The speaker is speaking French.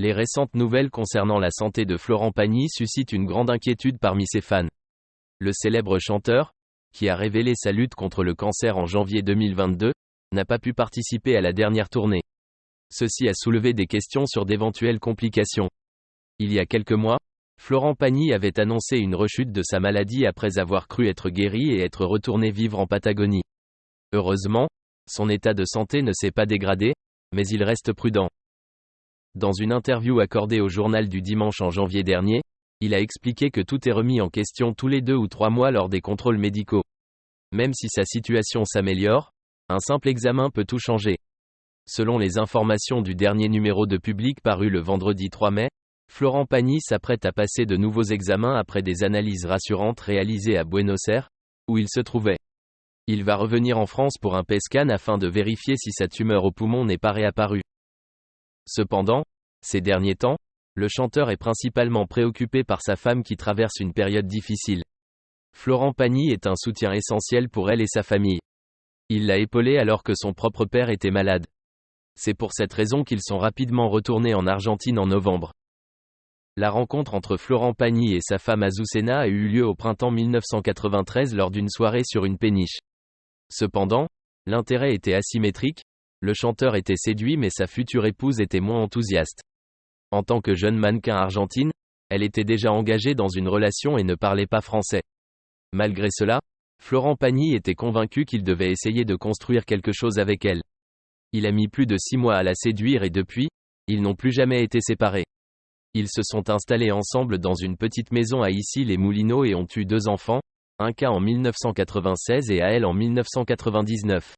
Les récentes nouvelles concernant la santé de Florent Pagny suscitent une grande inquiétude parmi ses fans. Le célèbre chanteur, qui a révélé sa lutte contre le cancer en janvier 2022, n'a pas pu participer à la dernière tournée. Ceci a soulevé des questions sur d'éventuelles complications. Il y a quelques mois, Florent Pagny avait annoncé une rechute de sa maladie après avoir cru être guéri et être retourné vivre en Patagonie. Heureusement, son état de santé ne s'est pas dégradé, mais il reste prudent. Dans une interview accordée au journal du dimanche en janvier dernier, il a expliqué que tout est remis en question tous les 2 ou 3 mois lors des contrôles médicaux. Même si sa situation s'améliore, un simple examen peut tout changer. Selon les informations du dernier numéro de Public paru le vendredi 3 mai, Florent Pagny s'apprête à passer de nouveaux examens après des analyses rassurantes réalisées à Buenos Aires, où il se trouvait. Il va revenir en France pour un PET-scan afin de vérifier si sa tumeur au poumon n'est pas réapparue. Cependant, ces derniers temps, le chanteur est principalement préoccupé par sa femme qui traverse une période difficile. Florent Pagny est un soutien essentiel pour elle et sa famille. Il l'a épaulée alors que son propre père était malade. C'est pour cette raison qu'ils sont rapidement retournés en Argentine en novembre. La rencontre entre Florent Pagny et sa femme Azucena a eu lieu au printemps 1993 lors d'une soirée sur une péniche. Cependant, l'intérêt était asymétrique, le chanteur était séduit mais sa future épouse était moins enthousiaste. En tant que jeune mannequin argentine, elle était déjà engagée dans une relation et ne parlait pas français. Malgré cela, Florent Pagny était convaincu qu'il devait essayer de construire quelque chose avec elle. Il a mis plus de 6 mois à la séduire et depuis, ils n'ont plus jamais été séparés. Ils se sont installés ensemble dans une petite maison à Issy-les-Moulineaux et ont eu 2 enfants, un cas en 1996 et Aël en 1999.